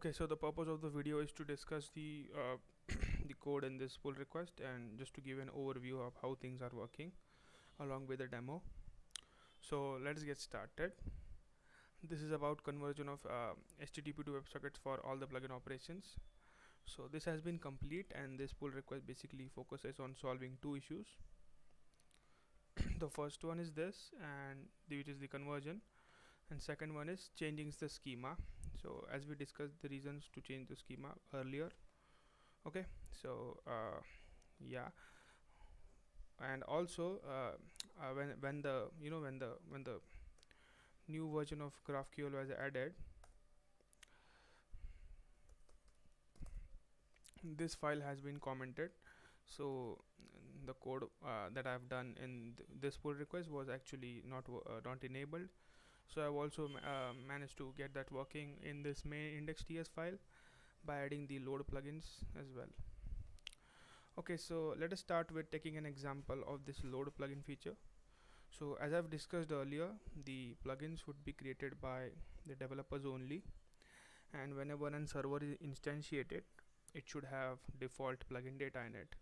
Okay, so the purpose of the video is to discuss the the code in this pull request and just to give an overview of how things are working along with a demo. So let's get started. This is about conversion of HTTP to WebSockets for all the plugin operations. So this has been complete, and this pull request basically focuses on solving two issues. The first one is this, and which is the conversion, and second one is changing the schema. So as we discussed the reasons to change the schema earlier. Okay, so yeah, and also when the when the new version of GraphQL was added, this file has been commented. So the code that I've done in this pull request was actually not enabled. So I've also managed to get that working in this main index.ts file by adding the load plugins as well. Okay, so let us start with taking an example of this load plugin feature. So as I've discussed earlier, the plugins would be created by the developers only, and whenever a server is instantiated, it should have default plugin data in it.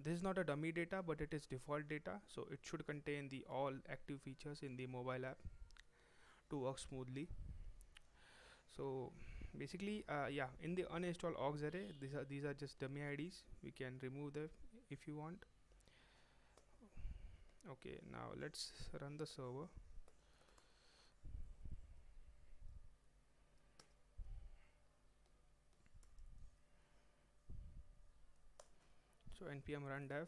This is not a dummy data, but it is default data, so it should contain the all active features in the mobile app to work smoothly. So basically, yeah, in the uninstall aux array, these are just dummy IDs. We can remove them if you want. Okay, now let's run the server. So npm run dev.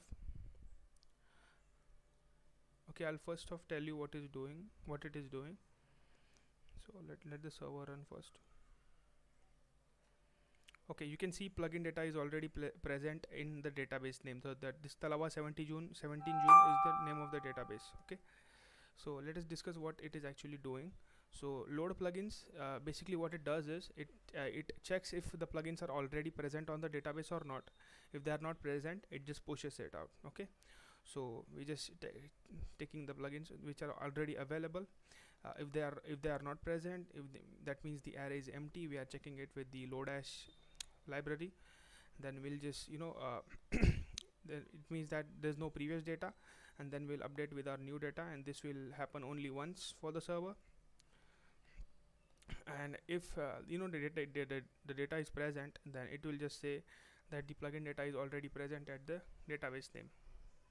Okay, I'll first off tell you what it is doing. So let the server run first. Okay, you can see plugin data is already present in the database name. So that this Talawa 17 June is the name of the database. Okay, so let us discuss what it is actually doing. So load plugins, basically what it does is it checks if the plugins are already present on the database or not. If they are not present, it just pushes it out. Okay, so we just taking the plugins which are already available. If they are not present, that means the array is empty, we are checking it with the lodash library. Then we'll just then it means that there's no previous data, and then we'll update with our new data, and this will happen only once for the server. And if the data is present, then it will just say that the plugin data is already present at the database name.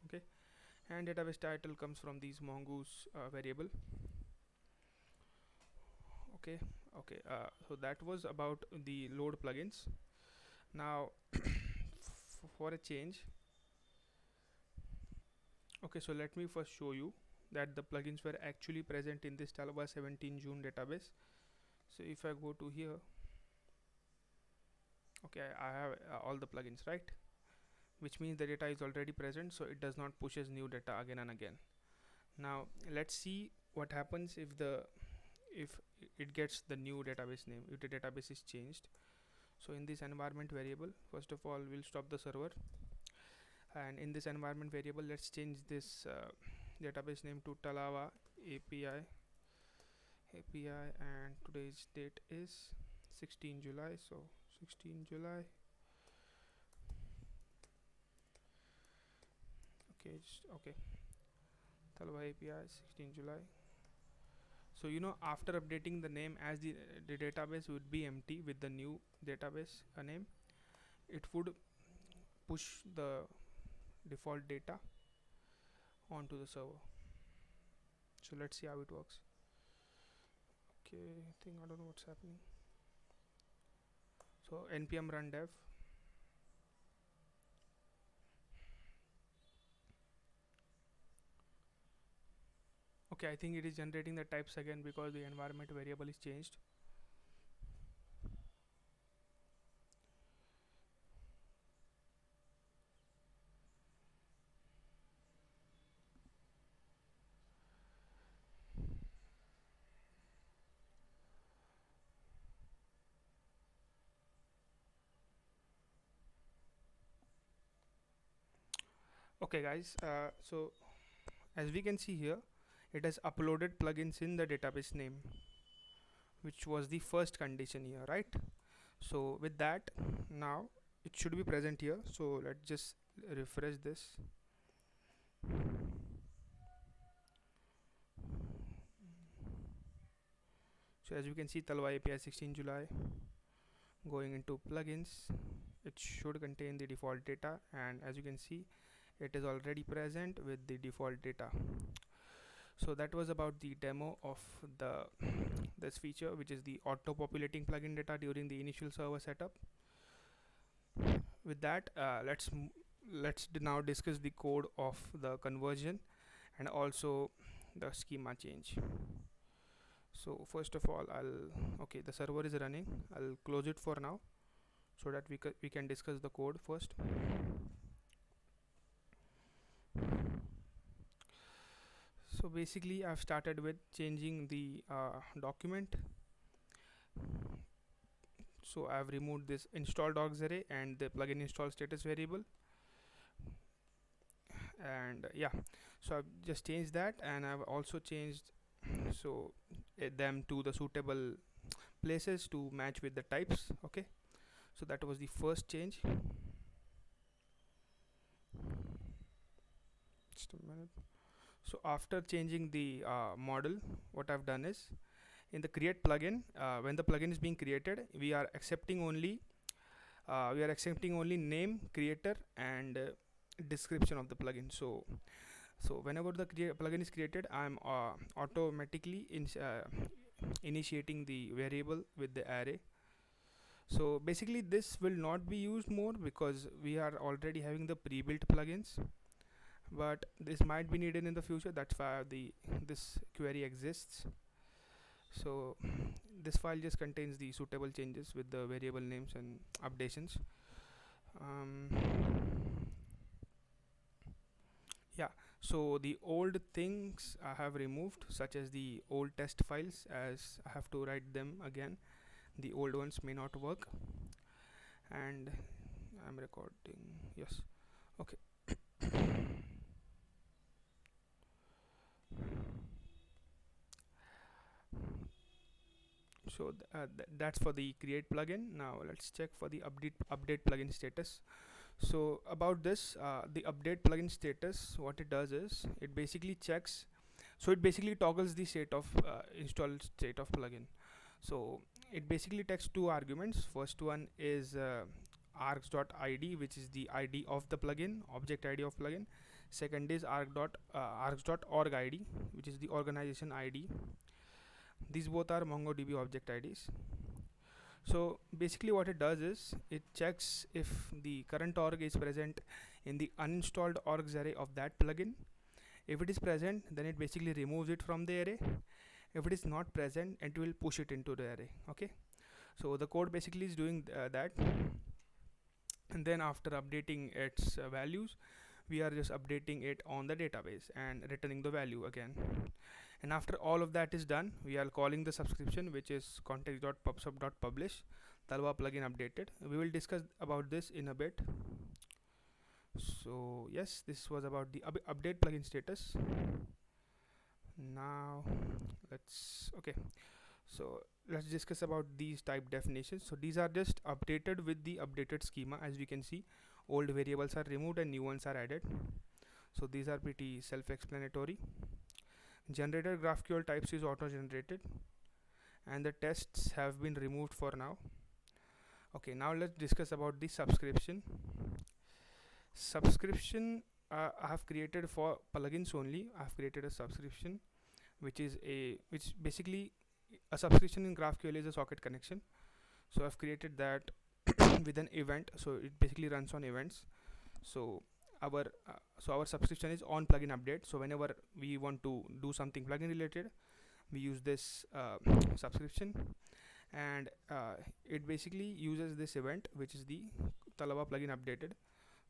Okay, and database title comes from these mongoose variable. Okay, so that was about the load plugins. Now for a change, okay, so let me first show you that the plugins were actually present in this Talawa 17 June database. So if I go to here, okay, I have all the plugins, right, which means the data is already present, so it does not pushes new data again and again. Now let's see what happens if it gets the new database name, if the database is changed. So in this environment variable, first of all, we'll stop the server, and in this environment variable, let's change this database name to Talawa API, and today's date is 16 July. So 16 July. Okay, Talawa API 16 July. So after updating the name, as the database would be empty with the new database name, it would push the default data onto the server. So let's see how it works. Okay, I don't know what's happening. So npm run dev. Okay, I think it is generating the types again because the environment variable is changed. Okay guys, so as we can see here, it has uploaded plugins in the database name. which was the first condition here, right? So with that, now it should be present here. So let's just refresh this. So as you can see, Talawa API 16 July. Going into plugins, it should contain the default data, and as you can see, it is already present with the default data. So that was about the demo of this feature, which is the auto populating plugin data during the initial server setup. With that, let's now discuss the code of the conversion and also the schema change. So first of all, okay, the server is running. I'll close it for now so that we can discuss the code first. So basically, I've started with changing the document. So I've removed this install docs array and the plugin install status variable, and yeah, so I've just changed that, and I've also changed so them to the suitable places to match with the types. Okay, so that was the first change. Just a minute. So after changing the model, what I've done is in the create plugin, when the plugin is being created, we are accepting only name, creator, and description of the plugin. So whenever the plugin is created, I'm automatically initiating the variable with the array. So basically this will not be used more because we are already having the pre-built plugins, but this might be needed in the future. That's why this query exists. So this file just contains the suitable changes with the variable names and updations. Yeah, so the old things I have removed, such as the old test files, as I have to write them again. The old ones may not work, and I'm recording. Yes, okay. So that's for the create plugin. Now let's check for the update plugin status. So about this, the update plugin status, what it does is it basically checks. So it basically toggles the state of install state of plugin. So it basically takes two arguments. First one is args.id, which is the ID of the plugin, object ID of plugin. Second is args.org ID, which is the organization ID. These both are MongoDB object IDs. So basically what it does is it checks if the current org is present in the uninstalled orgs array of that plugin. If it is present, then it basically removes it from the array. If it is not present, it will push it into the array. Okay, so the code basically is doing that, and then after updating its values, we are just updating it on the database and returning the value again. And after all of that is done, we are calling the subscription, which is context.pubsub.publish Talawa plugin updated. We will discuss about this in a bit. So yes, this was about the update plugin status. Now let's discuss about these type definitions. So these are just updated with the updated schema. As we can see, old variables are removed and new ones are added. So these are pretty self-explanatory. Generated GraphQL types is auto-generated, and the tests have been removed for now. Okay, now let's discuss about the subscription. Subscription I have created for plugins only. I have created a subscription, which basically a subscription in GraphQL is a socket connection. So I've created that with an event. So it basically runs on events. So our subscription is on plugin update. So whenever we want to do something plugin related, we use this subscription, and it basically uses this event, which is the Talawa plugin updated.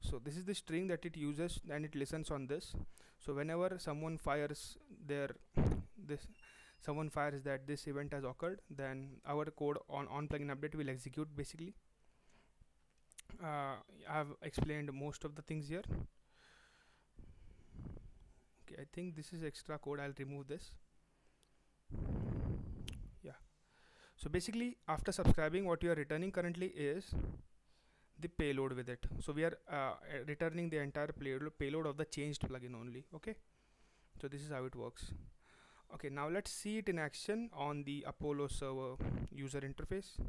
So this is the string that it uses, and it listens on this. So whenever someone fires that this event has occurred, then our code on plugin update will execute basically. I have explained most of the things here. Okay, I think this is extra code. I'll remove this. Yeah. So basically, after subscribing, what you are returning currently is the payload with it. So we are returning the entire payload of the changed plugin only. Okay, so this is how it works. Okay, now let's see it in action on the Apollo server user interface.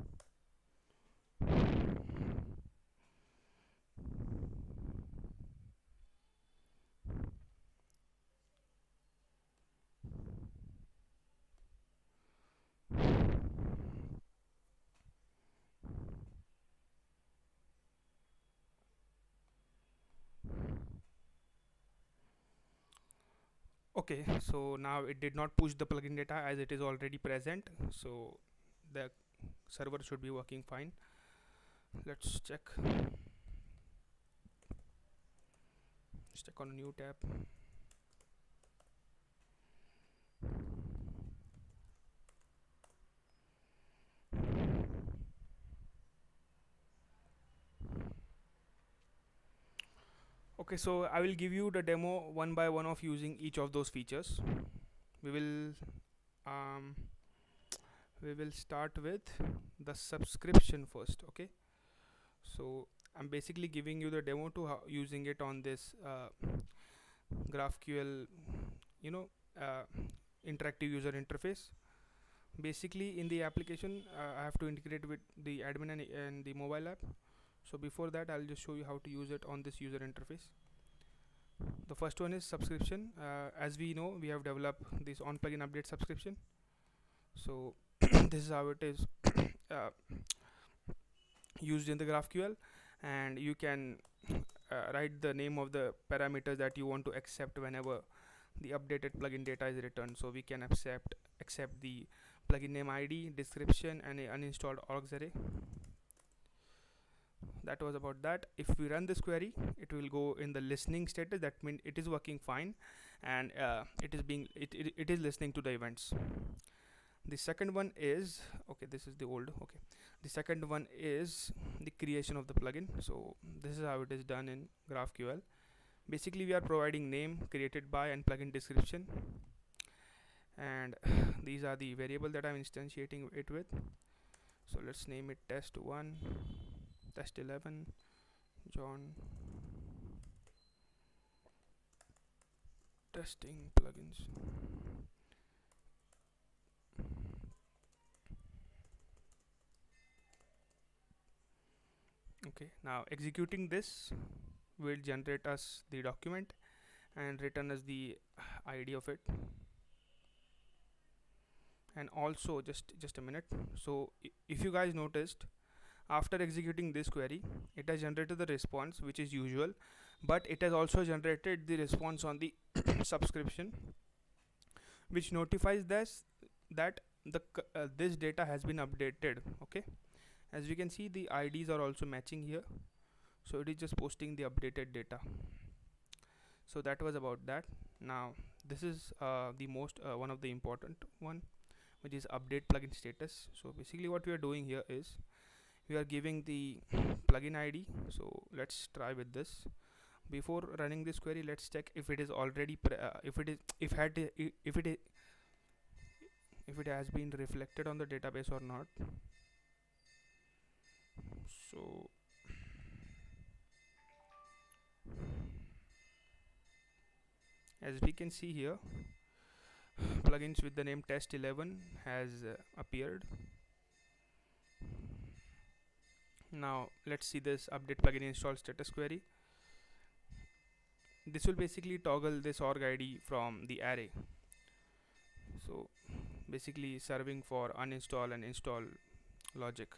Okay, so now it did not push the plugin data as it is already present, so the server should be working fine. Let's check. Let's check on a new tab. Okay, so I will give you the demo one by one of using each of those features. We will um, we will start with the subscription first. Okay, so I'm basically giving you the demo to how using it on this GraphQL, you know, uh, interactive user interface. Basically, in the application, I have to integrate with the admin and the mobile app. So before that, I'll just show you how to use it on this user interface. The first one is subscription. As we know, we have developed this on plugin update subscription. So this is how it is uh, used in the GraphQL, and you can write the name of the parameters that you want to accept whenever the updated plugin data is returned. So we can accept the plugin name ID, description, and a uninstalled orgs array. That was about that. If we run this query, it will go in the listening status. That means it is working fine, and it is listening to the events. The second one is, okay, this is the old, okay, the second one is the creation of the plugin. So this is how it is done in GraphQL. Basically, we are providing name, created by, and plugin description, and these are the variable that I'm instantiating it with. So let's name it test1, test11, John, testing plugins. Okay, now executing this will generate us the document and return us the ID of it. And also, just a minute, so if you guys noticed, after executing this query, it has generated the response, which is usual, but it has also generated the response on the subscription, which notifies this that this data has been updated. Okay, as we can see, the IDs are also matching here, so it is just posting the updated data. So that was about that. Now this is the most one of the important one, which is update plugin status. So basically what we are doing here is we are giving the plugin ID. So let's try with this. Before running this query, let's check if it is already if it has been reflected on the database or not. So as we can see here, plugins with the name test11 has appeared. Now let's see this update plugin install status query. This will basically toggle this org ID from the array, so basically serving for uninstall and install logic.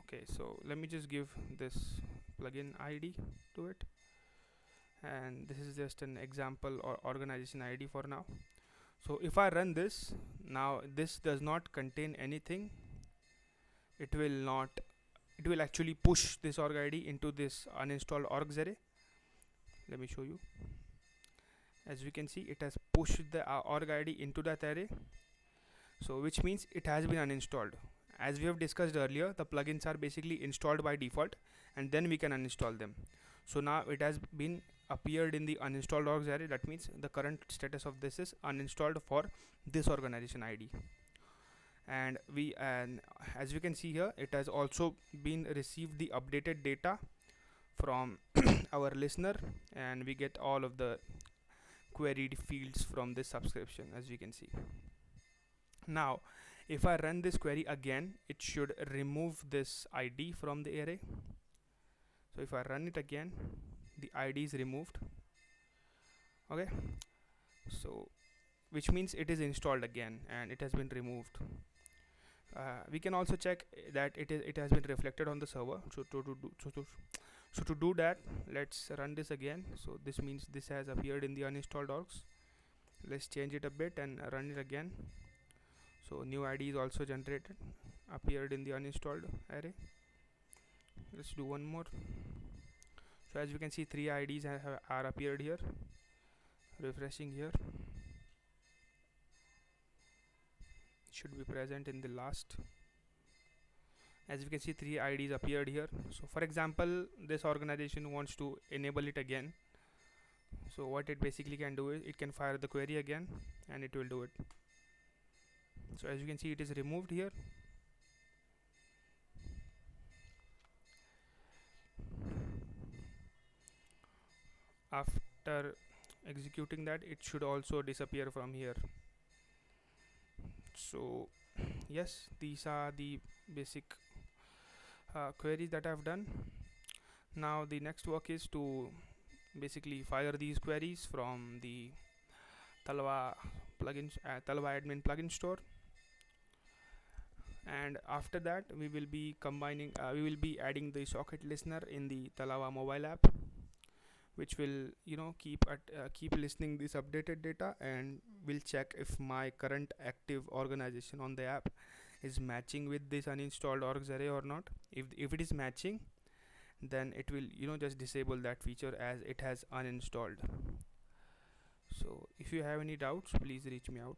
Okay, so let me just give this plugin ID to it, and this is just an example or organization ID for now. So if I run this now, this does not contain anything. It will actually push this org ID into this uninstalled orgs array. Let me show you. As we can see, it has pushed the org ID into that array, so which means it has been uninstalled. As we have discussed earlier, the plugins are basically installed by default, and then we can uninstall them. So now it has been appeared in the uninstalled orgs array. That means the current status of this is uninstalled for this organization ID. and as you can see here, it has also been received the updated data from our listener, and we get all of the queried fields from this subscription, as you can see. Now if I run this query again, it should remove this ID from the array. So if I run it again, the ID is removed. Okay, so which means it is installed again and it has been removed. We can also check that it has been reflected on the server. So to do that, let's run this again. So this means this has appeared in the uninstalled orgs. Let's change it a bit and run it again. So new ID is also generated, appeared in the uninstalled array. Let's do one more. So as you can see, 3 IDs are appeared here. Refreshing here, should be present in the last. As you can see, 3 IDs appeared here. So for example, this organization wants to enable it again. So what it basically can do is it can fire the query again and it will do it. So as you can see, it is removed here. After executing that, it should also disappear from here. So yes, these are the basic queries that I've done. Now the next work is to basically fire these queries from the Talawa plugins, Talawa admin plugin store. And after that, we will be adding the socket listener in the Talawa mobile app, which will keep listening this updated data and will check if my current active organization on the app is matching with this uninstalled orgs array or not. If it is matching, then it will just disable that feature as it has uninstalled. So if you have any doubts, please reach me out.